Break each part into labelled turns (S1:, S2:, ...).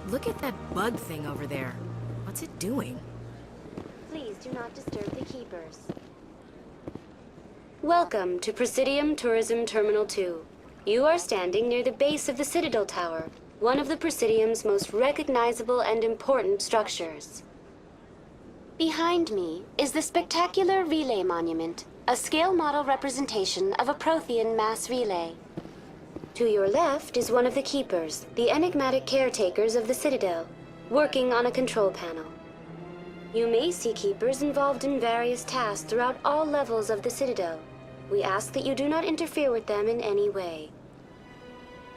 S1: Look at that bug thing over there. What's it doing?
S2: Please do not disturb the keepers. Welcome to Presidium Tourism Terminal 2. You are standing near the base of the Citadel Tower, one of the Presidium's most recognizable and important structures. Behind me is the spectacular Relay Monument, a scale model representation of a Prothean mass relay. To your left is one of the keepers, the enigmatic caretakers of the Citadel, working on a control panel. You may see keepers involved in various tasks throughout all levels of the Citadel. We ask that you do not interfere with them in any way.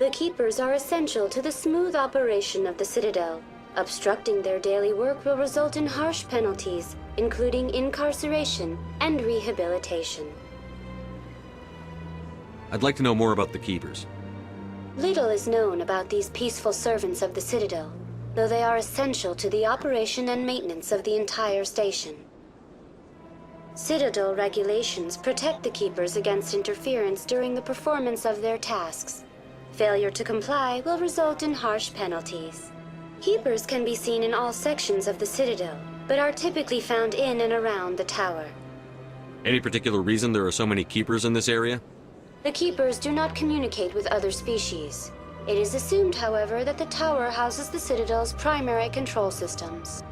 S2: The keepers are essential to the smooth operation of the Citadel. Obstructing their daily work will result in harsh penalties, including incarceration and rehabilitation.
S3: I'd like to know more about the keepers.
S2: Little is known about these peaceful servants of the Citadel, though they are essential to the operation and maintenance of the entire station. Citadel regulations protect the keepers against interference during the performance of their tasks. Failure to comply will result in harsh penalties. Keepers can be seen in all sections of the Citadel, but are typically found in and around the tower.
S3: Any particular reason there are so many keepers in this area?
S2: The keepers do not communicate with other species. It is assumed, however, that the tower houses the Citadel's primary control systems.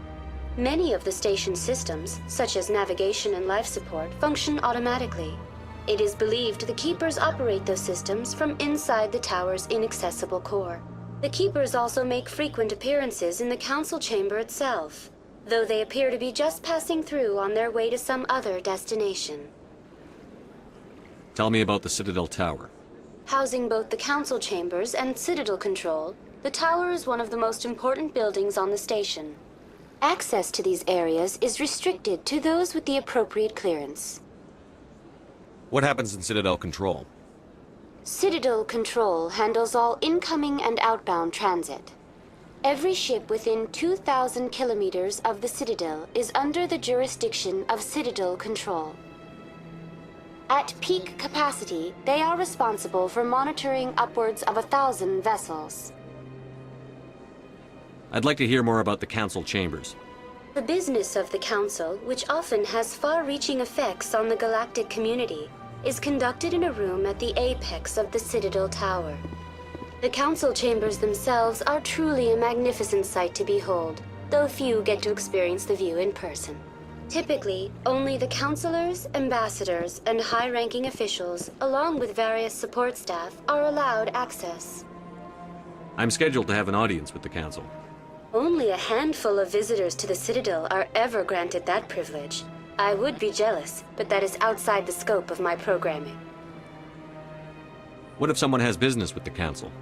S2: Many of the station's systems, such as navigation and life support, function automatically. It is believed the keepers operate those systems from inside the tower's inaccessible core. The keepers also make frequent appearances in the council chamber itself, though they appear to be just passing through on their way to some other destination.
S3: Tell me about the Citadel Tower.
S2: Housing both the council chambers and Citadel control, the tower is one of the most important buildings on the station. Access to these areas is restricted to those with the appropriate clearance.
S3: What happens in Citadel Control?
S2: Citadel Control handles all incoming and outbound transit. Every ship within 2,000 kilometers of the Citadel is under the jurisdiction of Citadel Control. At peak capacity, they are responsible for monitoring upwards of 1,000 vessels.
S3: I'd like to hear more about the council chambers.
S2: The business of the Council, which often has far-reaching effects on the galactic community, is conducted in a room at the apex of the Citadel Tower. The Council chambers themselves are truly a magnificent sight to behold, though few get to experience the view in person. Typically, only the councilors, ambassadors, and high-ranking officials, along with various support staff, are allowed access.
S3: I'm scheduled to have an audience with the council.
S2: Only a handful of visitors to the Citadel are ever granted that privilege. I would be jealous, but that is outside the scope of my programming.
S3: What if someone has business with the council?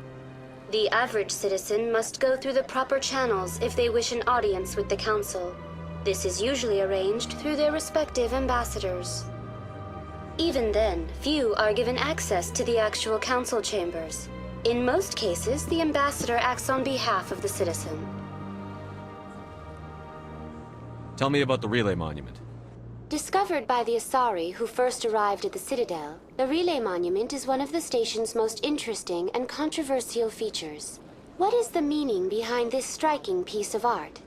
S2: The average citizen must go through the proper channels if they wish an audience with the council. This is usually arranged through their respective ambassadors. Even then, few are given access to the actual council chambers. In most cases, the ambassador acts on behalf of the citizen.
S3: Tell me about the Relay Monument.
S2: Discovered by the Asari who first arrived at the Citadel, the Relay Monument is one of the station's most interesting and controversial features. What is the meaning behind this striking piece of art?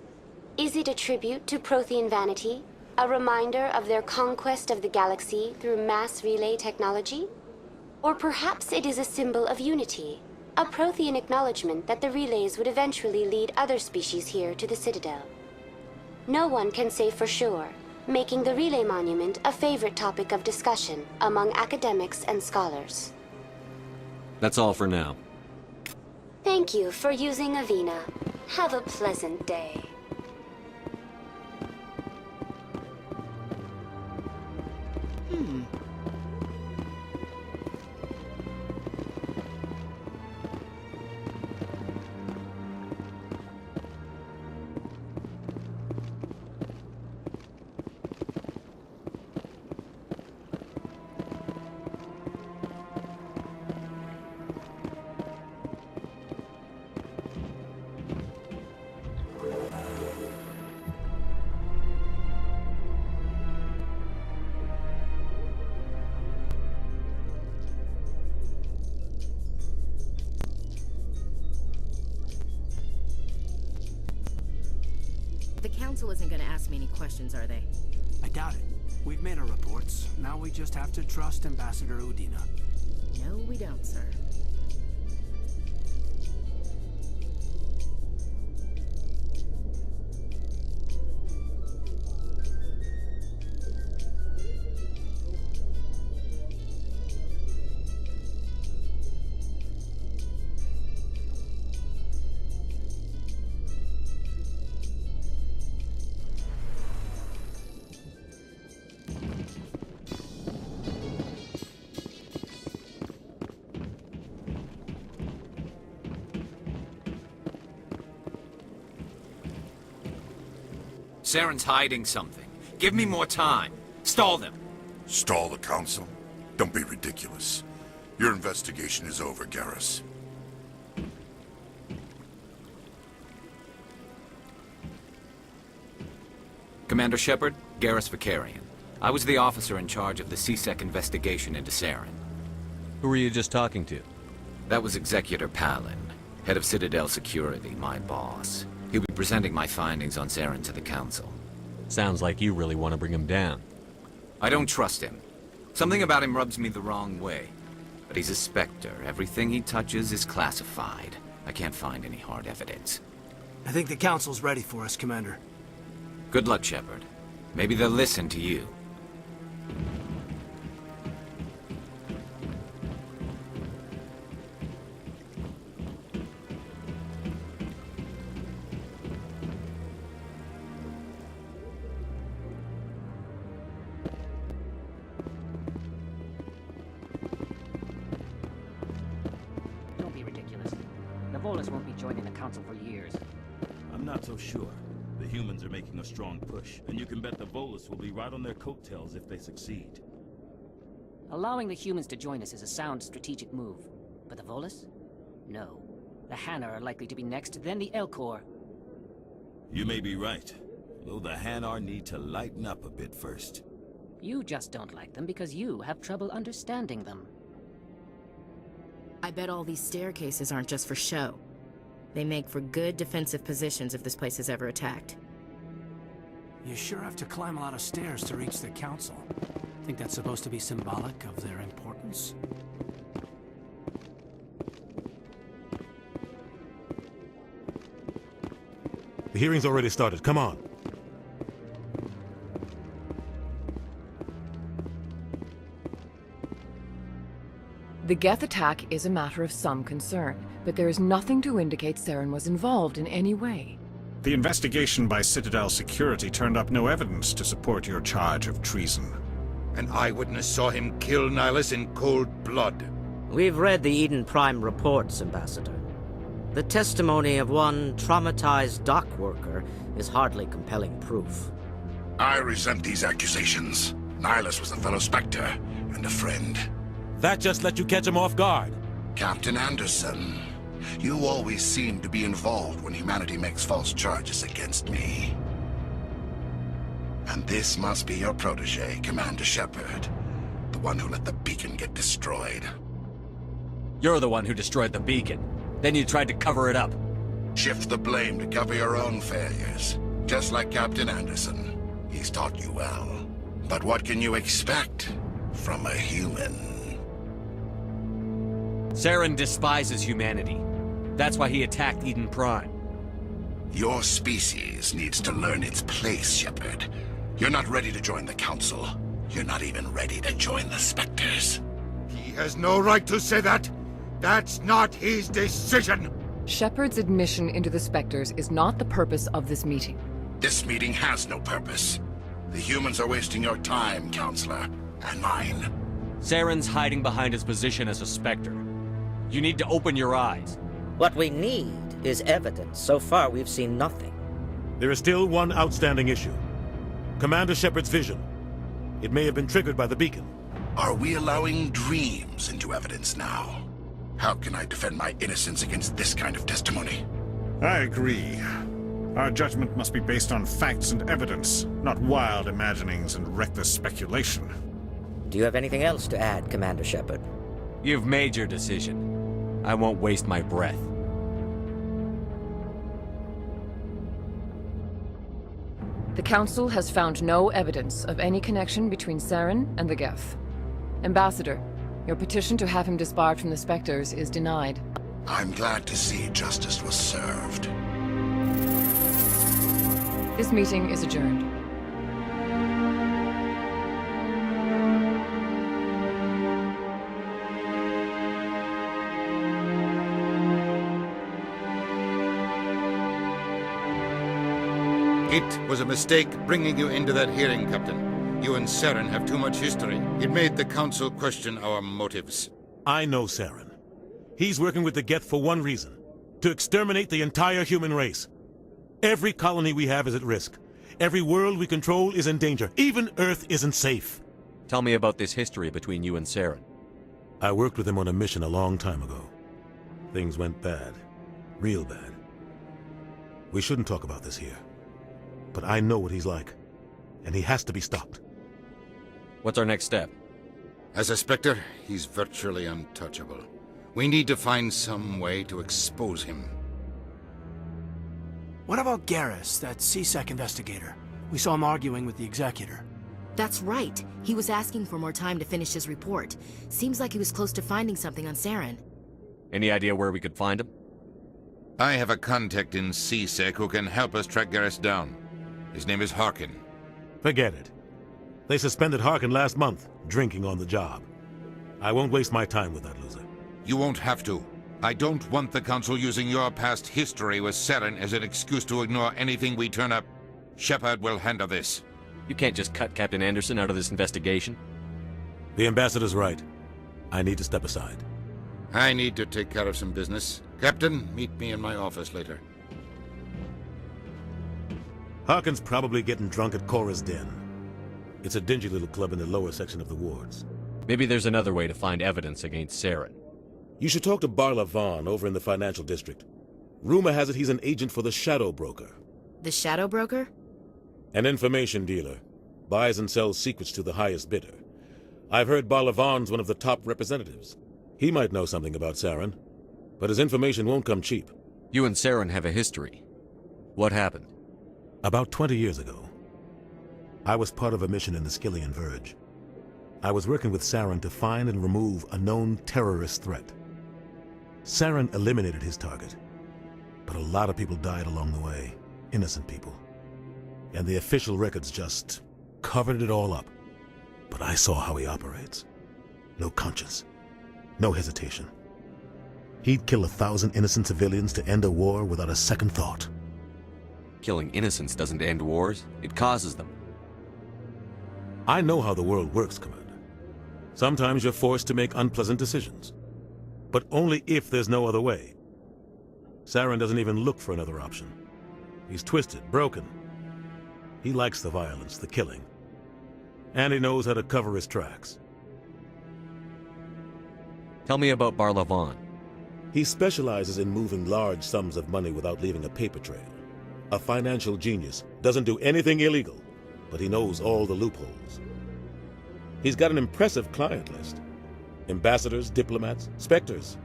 S2: Is it a tribute to Prothean vanity? A reminder of their conquest of the galaxy through mass relay technology? Or perhaps it is a symbol of unity, a Prothean acknowledgement that the relays would eventually lead other species here to the Citadel. No one can say for sure, making the Relay Monument a favorite topic of discussion among academics and scholars.
S3: That's all for now.
S2: Thank you for using Avina. Have a pleasant day.
S1: The Council isn't gonna ask me any questions, are they?
S4: I doubt it. We've made our reports. Now we just have to trust Ambassador Udina.
S1: No, we don't, sir.
S5: Saren's hiding something. Give me more time. Stall them.
S6: Stall the Council? Don't be ridiculous. Your investigation is over, Garrus.
S5: Commander Shepard, Garrus Vicarian. I was the officer in charge of the C-Sec investigation into Saren.
S3: Who were you just talking to?
S5: That was Executor Palin, head of Citadel Security, my boss. He'll be presenting my findings on Saren to the Council.
S3: Sounds like you really want to bring him down.
S5: I don't trust him. Something about him rubs me the wrong way. But he's a Spectre. Everything he touches is classified. I can't find any hard evidence.
S4: I think the Council's ready for us, Commander.
S5: Good luck, Shepard. Maybe they'll listen to you.
S7: Don't be ridiculous. The Volus won't be joining the Council for years.
S8: I'm not so sure. The humans are making a strong push, and you can bet the Volus will be right on their coattails if they succeed.
S7: Allowing the humans to join us is a sound strategic move. But the Volus? No. The Hanar are likely to be next, then the Elcor.
S8: You may be right, though the Hanar need to lighten up a bit first.
S7: You just don't like them because you have trouble understanding them.
S1: I bet all these staircases aren't just for show. They make for good defensive positions if this place is ever attacked.
S4: You sure have to climb a lot of stairs to reach the Council. Think that's supposed to be symbolic of their importance?
S9: The hearing's already started. Come on.
S10: The Geth attack is a matter of some concern, but there is nothing to indicate Saren was involved in any way.
S11: The investigation by Citadel Security turned up no evidence to support your charge of treason.
S12: An eyewitness saw him kill Nihilus in cold blood.
S13: We've read the Eden Prime reports, Ambassador. The testimony of one traumatized dock worker is hardly compelling proof.
S6: I resent these accusations. Nihilus was a fellow Spectre and a friend.
S9: That just let you catch him off guard.
S6: Captain Anderson, you always seem to be involved when humanity makes false charges against me. And this must be your protege, Commander Shepard. The one who let the beacon get destroyed.
S3: You're the one who destroyed the beacon. Then you tried to cover it up.
S6: Shift the blame to cover your own failures. Just like Captain Anderson. He's taught you well. But what can you expect from a human?
S3: Saren despises humanity. That's why he attacked Eden Prime.
S6: Your species needs to learn its place, Shepard. You're not ready to join the Council. You're not even ready to join the Spectres.
S12: He has no right to say that. That's not his decision.
S10: Shepard's admission into the Spectres is not the purpose of this meeting.
S6: This meeting has no purpose. The humans are wasting your time, Counselor, and mine.
S3: Saren's hiding behind his position as a Spectre. You need to open your eyes.
S13: What we need is evidence. So far, we've seen nothing.
S9: There is still one outstanding issue. Commander Shepard's vision. It may have been triggered by the beacon.
S6: Are we allowing dreams into evidence now? How can I defend my innocence against this kind of testimony?
S11: I agree. Our judgment must be based on facts and evidence, not wild imaginings and reckless speculation.
S13: Do you have anything else to add, Commander Shepard?
S3: You've made your decision. I won't waste my breath.
S10: The Council has found no evidence of any connection between Saren and the Geth. Ambassador, your petition to have him disbarred from the Spectres is denied.
S6: I'm glad to see justice was served.
S10: This meeting is adjourned.
S12: It was a mistake bringing you into that hearing, Captain. You and Saren have too much history. It made the Council question our motives.
S9: I know Saren. He's working with the Geth for one reason: to exterminate the entire human race. Every colony we have is at risk. Every world we control is in danger. Even Earth isn't safe.
S3: Tell me about this history between you and Saren.
S9: I worked with him on a mission a long time ago. Things went bad. Real bad. We shouldn't talk about this here. But I know what he's like, and he has to be stopped.
S3: What's our next step?
S12: As a Spectre, he's virtually untouchable. We need to find some way to expose him.
S4: What about Garrus, that CSEC investigator? We saw him arguing with the Executor.
S1: That's right. He was asking for more time to finish his report. Seems like he was close to finding something on Saren.
S3: Any idea where we could find him?
S12: I have a contact in CSEC who can help us track Garrus down. His name is Harkin.
S9: Forget it. They suspended Harkin last month, drinking on the job. I won't waste my time with that loser.
S12: You won't have to. I don't want the Council using your past history with Saren as an excuse to ignore anything we turn up. Shepard will handle this.
S3: You can't just cut Captain Anderson out of this investigation.
S9: The Ambassador's right. I need to step aside.
S12: I need to take care of some business. Captain, meet me in my office later.
S9: Harkin's probably getting drunk at Cora's Den. It's a dingy little club in the lower section of the wards.
S3: Maybe there's another way to find evidence against Saren.
S9: You should talk to Barla Vaughn over in the financial district. Rumor has it he's an agent for the Shadow Broker.
S1: The Shadow Broker?
S9: An information dealer. Buys and sells secrets to the highest bidder. I've heard Barla Vaughn's one of the top representatives. He might know something about Saren, but his information won't come cheap.
S3: You and Saren have a history. What happened?
S9: About 20 years ago, I was part of a mission in the Skillian Verge. I was working with Saren to find and remove a known terrorist threat. Saren eliminated his target, but a lot of people died along the way, innocent people. And the official records just covered it all up. But I saw how he operates. No conscience, no hesitation. He'd kill 1,000 innocent civilians to end a war without a second thought.
S3: Killing innocents doesn't end wars, it causes them.
S9: I know how the world works, Commander. Sometimes you're forced to make unpleasant decisions, but only if there's no other way. Saren doesn't even look for another option. He's twisted, broken. He likes the violence, the killing, and he knows how to cover his tracks.
S3: Tell me about Barla Vaughn.
S9: He specializes in moving large sums of money without leaving a paper trail. A financial genius, doesn't do anything illegal, but he knows all the loopholes. He's got an impressive client list. Ambassadors, diplomats, Spectres.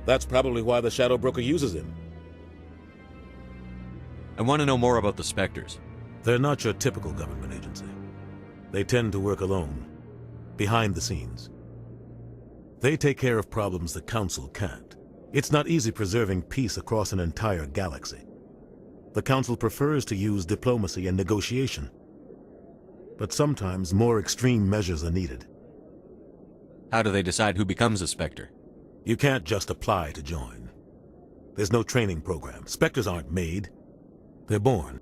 S9: That's probably why the Shadow Broker uses him.
S3: I want to know more about the Spectres.
S9: They're not your typical government agency. They tend to work alone, behind the scenes. They take care of problems the Council can't. It's not easy preserving peace across an entire galaxy. The Council prefers to use diplomacy and negotiation. But sometimes more extreme measures are needed.
S3: How do they decide who becomes a Spectre?
S9: You can't just apply to join. There's no training program. Spectres aren't made. They're born.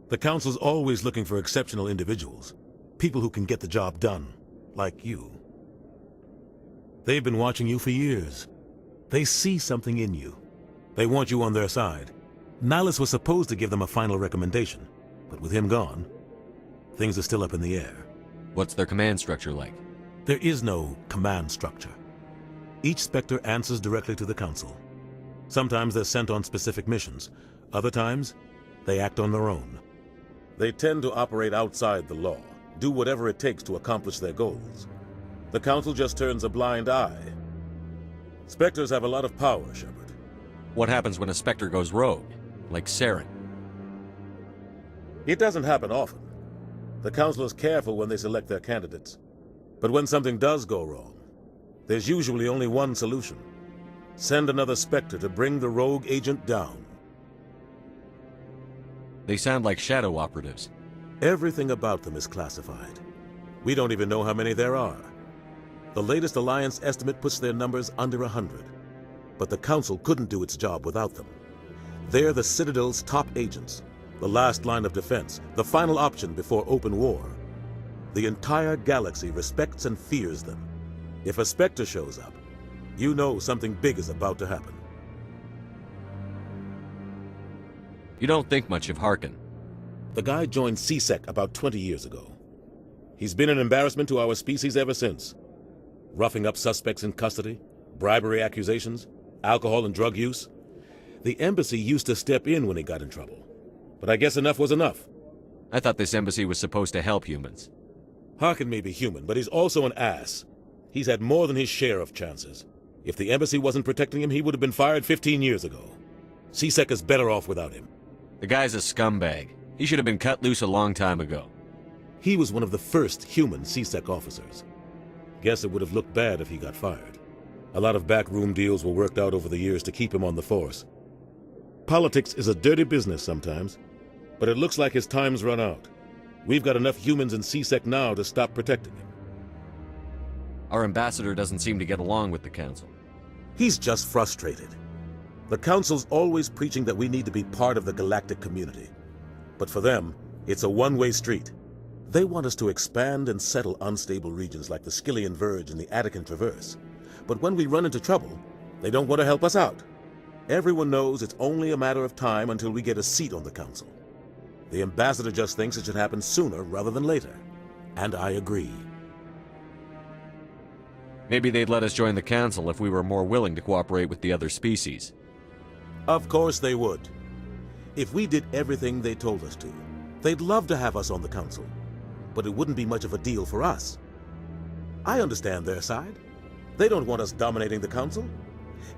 S9: The Council's always looking for exceptional individuals. People who can get the job done, like you. They've been watching you for years. They see something in you. They want you on their side. Nihilus was supposed to give them a final recommendation, but with him gone, things are still up in the air.
S3: What's their command structure like?
S9: There is no command structure. Each Spectre answers directly to the Council. Sometimes they're sent on specific missions. Other times, they act on their own. They tend to operate outside the law, do whatever it takes to accomplish their goals. The Council just turns a blind eye. Spectres have a lot of power, Shepard.
S3: What happens when a Spectre goes rogue, like Saren?
S9: It doesn't happen often. The Council is careful when they select their candidates. But when something does go wrong, there's usually only one solution. Send another Spectre to bring the rogue agent down.
S3: They sound like shadow operatives.
S9: Everything about them is classified. We don't even know how many there are. The latest Alliance estimate puts their numbers under 100. But the Council couldn't do its job without them. They're the Citadel's top agents, the last line of defense, the final option before open war. The entire galaxy respects and fears them. If a Spectre shows up, you know something big is about to happen.
S3: You don't think much of Harkin.
S9: The guy joined C-Sec about 20 years ago. He's been an embarrassment to our species ever since. Roughing up suspects in custody, bribery accusations, alcohol and drug use. The embassy used to step in when he got in trouble. But I guess enough was enough.
S3: I thought this embassy was supposed to help humans.
S9: Harkin may be human, but he's also an ass. He's had more than his share of chances. If the embassy wasn't protecting him, he would have been fired 15 years ago. C-Sec is better off without him.
S3: The guy's a scumbag. He should have been cut loose a long time ago.
S9: He was one of the first human C-Sec officers. Guess it would have looked bad if he got fired. A lot of backroom deals were worked out over the years to keep him on the force. Politics is a dirty business sometimes, but it looks like his time's run out. We've got enough humans in C-Sec now to stop protecting him.
S3: Our ambassador doesn't seem to get along with the Council.
S9: He's just frustrated. The Council's always preaching that we need to be part of the galactic community. But for them, it's a one-way street. They want us to expand and settle unstable regions like the Skillian Verge and the Attican Traverse. But when we run into trouble, they don't want to help us out. Everyone knows it's only a matter of time until we get a seat on the Council. The ambassador just thinks it should happen sooner rather than later. And I agree.
S3: Maybe they'd let us join the Council if we were more willing to cooperate with the other species.
S9: Of course they would. If we did everything they told us to, they'd love to have us on the Council. But it wouldn't be much of a deal for us. I understand their side. They don't want us dominating the Council.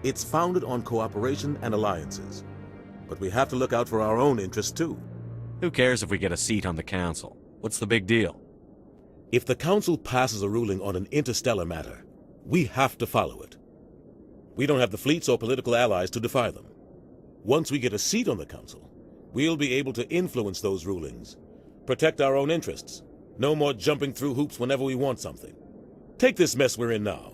S9: It's founded on cooperation and alliances. But we have to look out for our own interests too.
S3: Who cares if we get a seat on the Council? What's the big deal?
S9: If the Council passes a ruling on an interstellar matter, we have to follow it. We don't have the fleets or political allies to defy them. Once we get a seat on the Council, we'll be able to influence those rulings, protect our own interests. No more jumping through hoops whenever we want something. Take this mess we're in now.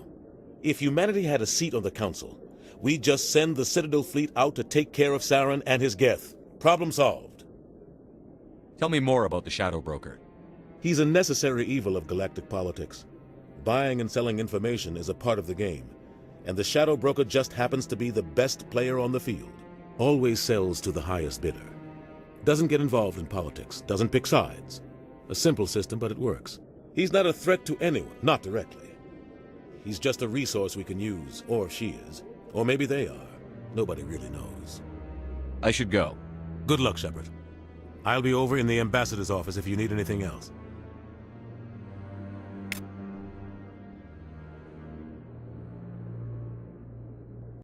S9: If humanity had a seat on the Council, we'd just send the Citadel fleet out to take care of Saren and his Geth. Problem solved.
S3: Tell me more about the Shadow Broker.
S9: He's a necessary evil of galactic politics. Buying and selling information is a part of the game, and the Shadow Broker just happens to be the best player on the field. Always sells to the highest bidder. Doesn't get involved in politics, doesn't pick sides. A simple system, but it works. He's not a threat to anyone, not directly. He's just a resource we can use, or she is. Or maybe they are. Nobody really knows.
S3: I should go.
S9: Good luck, Shepard. I'll be over in the ambassador's office if you need anything else.